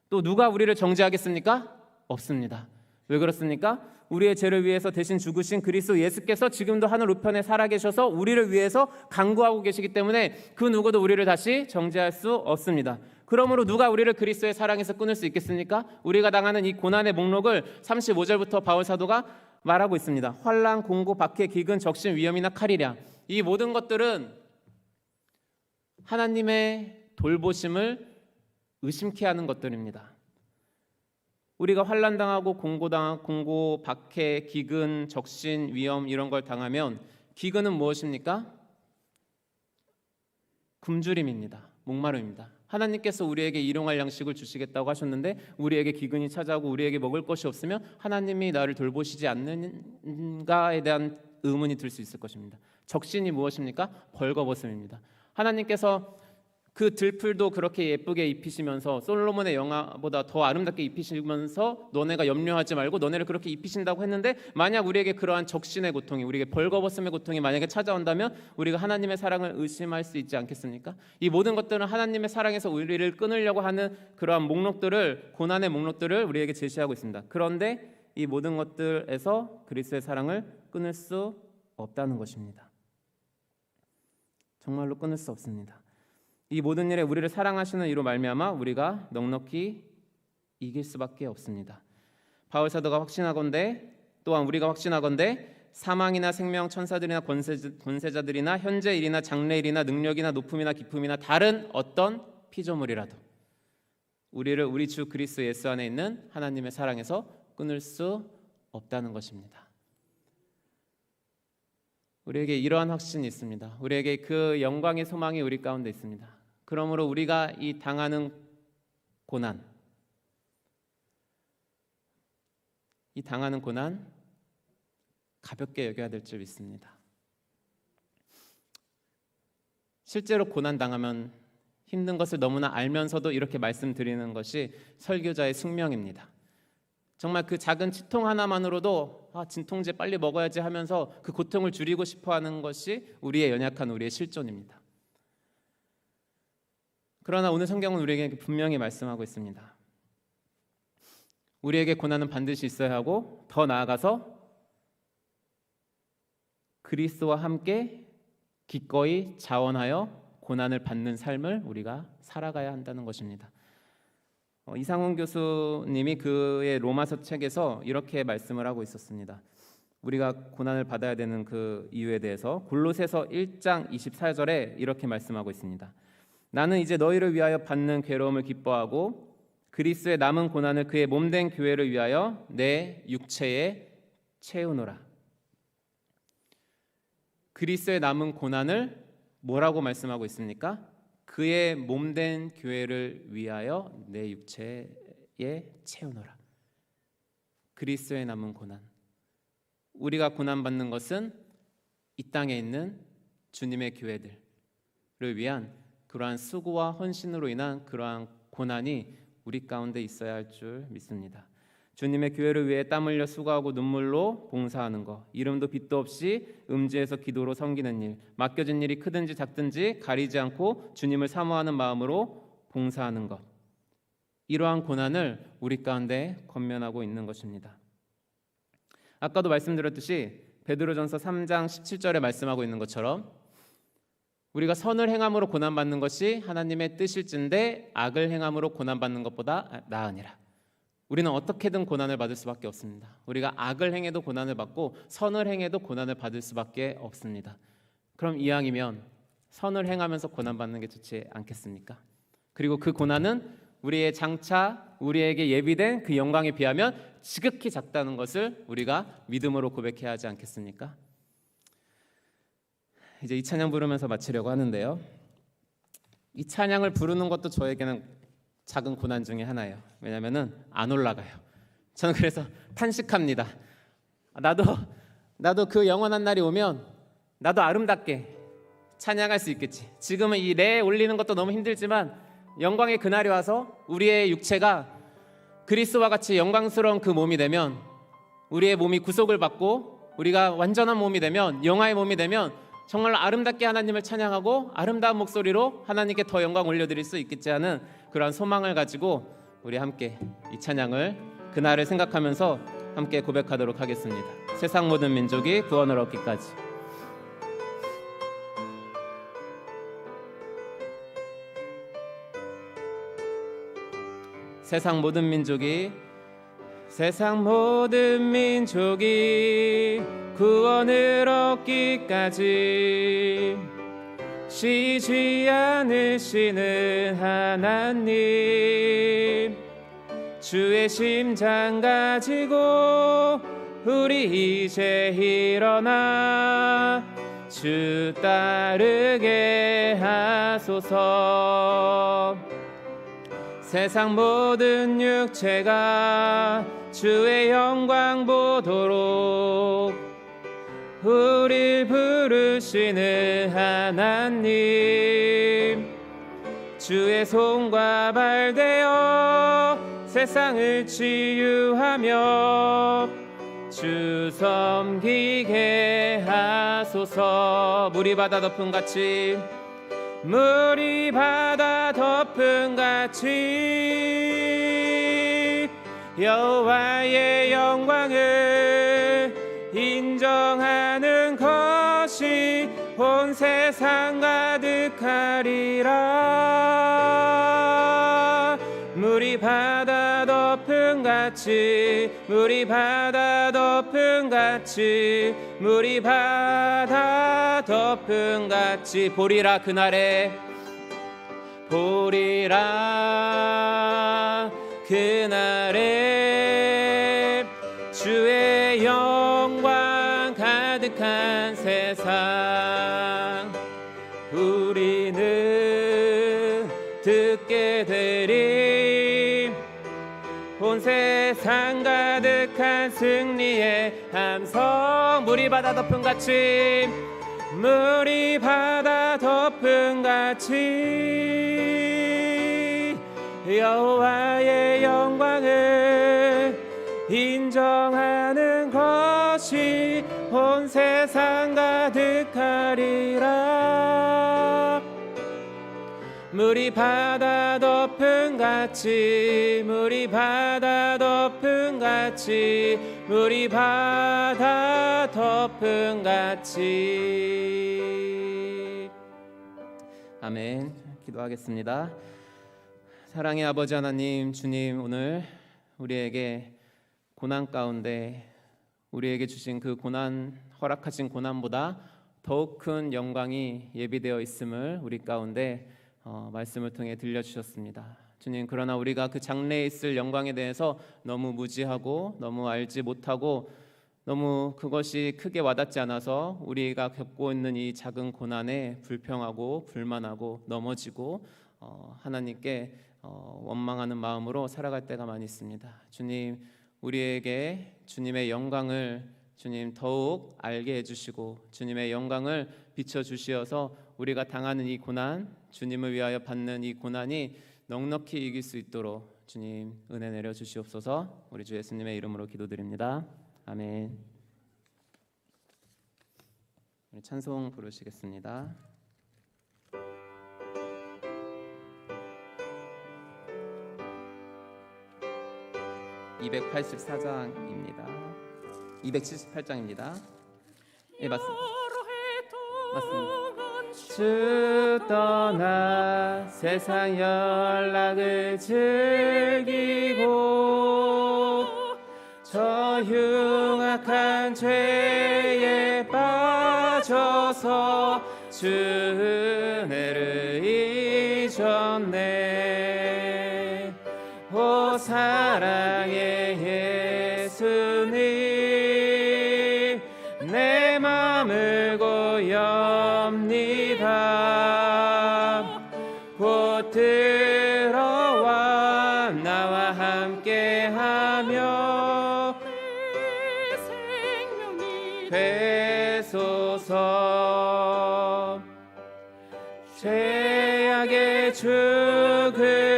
또 누가 우리를 정죄하겠습니까? 없습니다. 왜 그렇습니까? 우리의 죄를 위해서 대신 죽으신 그리스도 예수께서 지금도 하늘 우편에 살아계셔서 우리를 위해서 간구하고 계시기 때문에 그 누구도 우리를 다시 정죄할 수 없습니다. 그러므로 누가 우리를 그리스도의 사랑에서 끊을 수 있겠습니까? 우리가 당하는 이 고난의 목록을 35절부터 바울 사도가 말하고 있습니다. 환난, 공고, 박해, 기근, 적신, 위험이나 칼이랴. 이 모든 것들은 하나님의 돌보심을 의심케 하는 것들입니다. 우리가 환난 당하고 공고, 박해, 기근, 적신, 위험 이런 걸 당하면 기근은 무엇입니까? 굶주림입니다. 목마름입니다. 하나님께서 우리에게 일용할 양식을 주시겠다고 하셨는데 우리에게 기근이 찾아오고 우리에게 먹을 것이 없으면 하나님이 나를 돌보시지 않는가에 대한 의문이 들 수 있을 것입니다. 적신이 무엇입니까? 벌거벗음입니다. 하나님께서 그 들풀도 그렇게 예쁘게 입히시면서 솔로몬의 영화보다 더 아름답게 입히시면서 너네가 염려하지 말고 너네를 그렇게 입히신다고 했는데 만약 우리에게 그러한 적신의 고통이 우리에게 벌거벗음의 고통이 만약에 찾아온다면 우리가 하나님의 사랑을 의심할 수 있지 않겠습니까? 이 모든 것들은 하나님의 사랑에서 우리를 끊으려고 하는 그러한 목록들을 고난의 목록들을 우리에게 제시하고 있습니다. 그런데 이 모든 것들에서 그리스도의 사랑을 끊을 수 없다는 것입니다. 정말로 끊을 수 없습니다. 이 모든 일에 우리를 사랑하시는 이로 말미암아 우리가 넉넉히 이길 수밖에 없습니다. 바울 사도가 확신하건대 또한 우리가 확신하건대 사망이나 생명, 천사들이나 권세자들이나 현재 일이나 장래 일이나 능력이나 높음이나 깊음이나 다른 어떤 피조물이라도 우리를 우리 주 그리스도 예수 안에 있는 하나님의 사랑에서 끊을 수 없다는 것입니다. 우리에게 이러한 확신이 있습니다. 우리에게 그 영광의 소망이 우리 가운데 있습니다. 그러므로 우리가 이 당하는 고난, 가볍게 여겨야 될 줄 믿습니다. 실제로 고난 당하면 힘든 것을 너무나 알면서도 이렇게 말씀드리는 것이 설교자의 숙명입니다. 정말 그 작은 치통 하나만으로도 진통제 빨리 먹어야지 하면서 그 고통을 줄이고 싶어하는 것이 우리의 연약한 우리의 실존입니다. 그러나 오늘 성경은 우리에게 분명히 말씀하고 있습니다. 우리에게 고난은 반드시 있어야 하고 더 나아가서 그리스도와 함께 기꺼이 자원하여 고난을 받는 삶을 우리가 살아가야 한다는 것입니다. 이상훈 교수님이 그의 로마서 책에서 이렇게 말씀을 하고 있었습니다. 우리가 고난을 받아야 되는 그 이유에 대해서 골로새서 1장 24절에 이렇게 말씀하고 있습니다. 나는 이제 너희를 위하여 받는 괴로움을 기뻐하고 그리스도의 남은 고난을 그의 몸된 교회를 위하여 내 육체에 채우노라. 그리스도의 남은 고난을 뭐라고 말씀하고 있습니까? 그의 몸된 교회를 위하여 내 육체에 채우노라. 그리스도의 남은 고난. 우리가 고난받는 것은 이 땅에 있는 주님의 교회들을 위한 그러한 수고와 헌신으로 인한 그러한 고난이 우리 가운데 있어야 할 줄 믿습니다. 주님의 교회를 위해 땀 흘려 수고하고 눈물로 봉사하는 것, 이름도 빛도 없이 음지에서 기도로 섬기는 일, 맡겨진 일이 크든지 작든지 가리지 않고 주님을 사모하는 마음으로 봉사하는 것, 이러한 고난을 우리 가운데 권면하고 있는 것입니다. 아까도 말씀드렸듯이 베드로전서 3장 17절에 말씀하고 있는 것처럼 우리가 선을 행함으로 고난받는 것이 하나님의 뜻일진데 악을 행함으로 고난받는 것보다 나으니라. 우리는 어떻게든 고난을 받을 수밖에 없습니다. 우리가 악을 행해도 고난을 받고 선을 행해도 고난을 받을 수밖에 없습니다. 그럼 이왕이면 선을 행하면서 고난받는 게 좋지 않겠습니까? 그리고 그 고난은 우리의 장차 우리에게 예비된 그 영광에 비하면 지극히 작다는 것을 우리가 믿음으로 고백해야 하지 않겠습니까? 이제 이 찬양 부르면서 마치려고 하는데요. 이 찬양을 부르는 것도 저에게는 작은 고난 중에 하나예요. 왜냐하면은 안 올라가요. 저는 그래서 탄식합니다. 나도 그 영원한 날이 오면 나도 아름답게 찬양할 수 있겠지. 지금은 이 레 올리는 것도 너무 힘들지만 영광의 그날이 와서 우리의 육체가 그리스도와 같이 영광스러운 그 몸이 되면, 우리의 몸이 구속을 받고 우리가 완전한 몸이 되면, 영화의 몸이 되면 정말 아름답게 하나님을 찬양하고 아름다운 목소리로 하나님께 더 영광 올려드릴 수 있겠지 하는 그러한 소망을 가지고 우리 함께 이 찬양을 그날을 생각하면서 함께 고백하도록 하겠습니다. 세상 모든 민족이 구원을 얻기까지. 세상 모든 민족이 구원을 얻기까지 쉬지 않으시는 하나님, 주의 심장 가지고 우리 이제 일어나 주 따르게 하소서. 세상 모든 육체가 주의 영광 보도록 우릴 부르시는 하나님, 주의 손과 발 되어 세상을 치유하며 주 섬기게 하소서. 물이 바다 덮음같이 물이 바다 덮음같이 여호와의 영광을 인정하는 것이 온 세상 가득하리라. 물이 바다 덮음같이 물이 바다 덮음같이 물이 바다 덮음같이 보리라. 그날에 보리라. 그날에 주의 영광 가득한 세상 우리는 듣게 되리. 온 세상 가득한 승리의 함성. 물이 바다 덮음같이 물이 바다 덮음같이 여호와의 영광을 인정하는 것이 온 세상 가득하리라. 물이 바다 덮음같이 물이 바다 덮음같이 물이 바다 덮음같이. 아멘. 기도하겠습니다. 사랑의 아버지 하나님, 주님, 오늘 우리에게 고난 가운데 우리에게 주신 그 고난, 허락하신 고난보다 더욱 큰 영광이 예비되어 있음을 우리 가운데 말씀을 통해 들려주셨습니다. 주님, 그러나 우리가 그 장래에 있을 영광에 대해서 너무 무지하고 너무 알지 못하고 너무 그것이 크게 와닿지 않아서 우리가 겪고 있는 이 작은 고난에 불평하고 불만하고 넘어지고 하나님께 원망하는 마음으로 살아갈 때가 많이 있습니다. 주님, 우리에게 주님의 영광을 주님 더욱 알게 해주시고 주님의 영광을 비춰주시어서 우리가 당하는 이 고난, 주님을 위하여 받는 이 고난이 넉넉히 이길 수 있도록 주님 은혜 내려주시옵소서. 우리 주 예수님의 이름으로 기도드립니다. 아멘. 우리 찬송 부르시겠습니다. 284장입니다. 278장입니다. 예, 맞습니다. 주 떠나 세상 연락을 즐기고 저 흉악한 죄에 빠져서 주 은혜를 잊었네. 오 사랑의 예수님, 내 맘을 고엽니다. 곧 들어와 나와 함께하며 되소서. 죄악의 죽을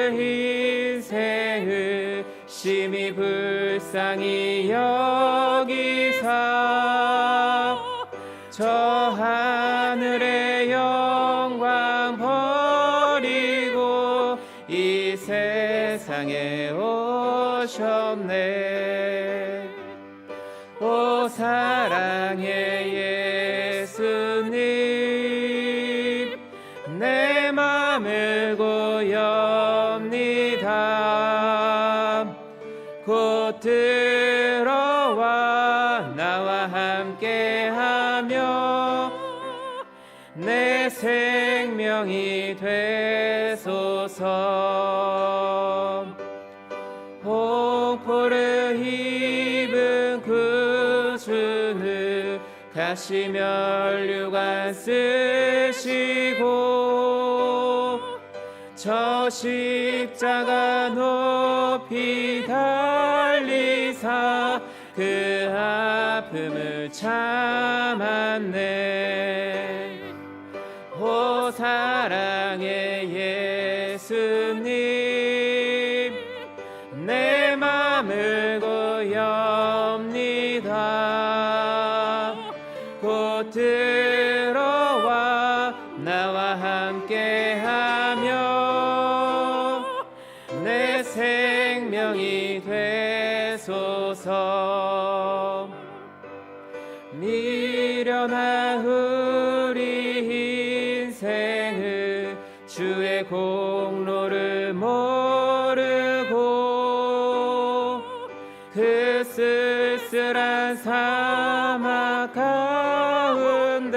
인생을 심히 불쌍히 여기사 저 하늘의 영광 버리고 이 세상에 오셨네. 사랑의 예수님 내 맘을 고엽니다. 곧 들어와 나와 함께하며 내 생명이 되소서. 홍포를 입은 구주는 가시 면류관 쓰시고 저 십자가 높이 달리사 그 아픔을 참았네. 오 사랑의 예수님 내 맘을 고엽니다. 곧 들어와 나와 함께하며 내 생명이 되소서. 미련한 우리 인생은 주의 공로를 모르고 그 쓸쓸한 사막 가운데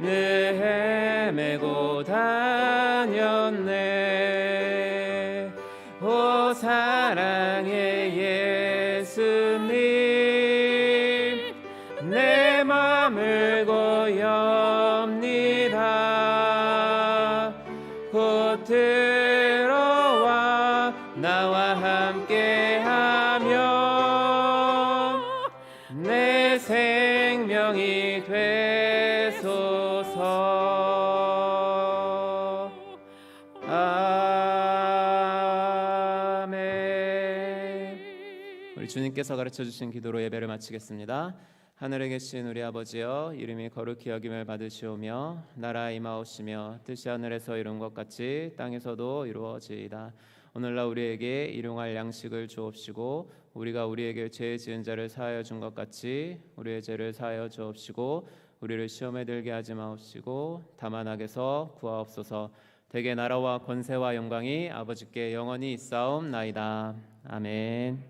늘 헤매고 다녔네. 오 사랑의 예수님 내 맘을 고엽니다. 곧 들어와 나와 함께하며 내 생명이 되소서. 아멘. 우리 주님께서 가르쳐주신 기도로 예배를 마치겠습니다. 하늘에 계신 우리 아버지여, 이름이 거룩히 여김을 받으시오며 나라 임하옵시며 뜻이 하늘에서 이룬 것 같이 땅에서도 이루어지이다. 오늘날 우리에게 일용할 양식을 주옵시고 우리가 우리에게 죄 지은 자를 사하여 준 것 같이 우리의 죄를 사하여 주옵시고 우리를 시험에 들게 하지 마옵시고 다만 악에서 구하옵소서. 대개 나라와 권세와 영광이 아버지께 영원히 있사옵나이다. 아멘.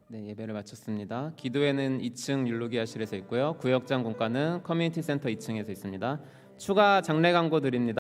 네, 예배를 마쳤습니다. 기도회는 2층 율로기아실에서 있고요. 구역장 공과는 커뮤니티 센터 2층에서 있습니다. 추가 장례 광고 드립니다.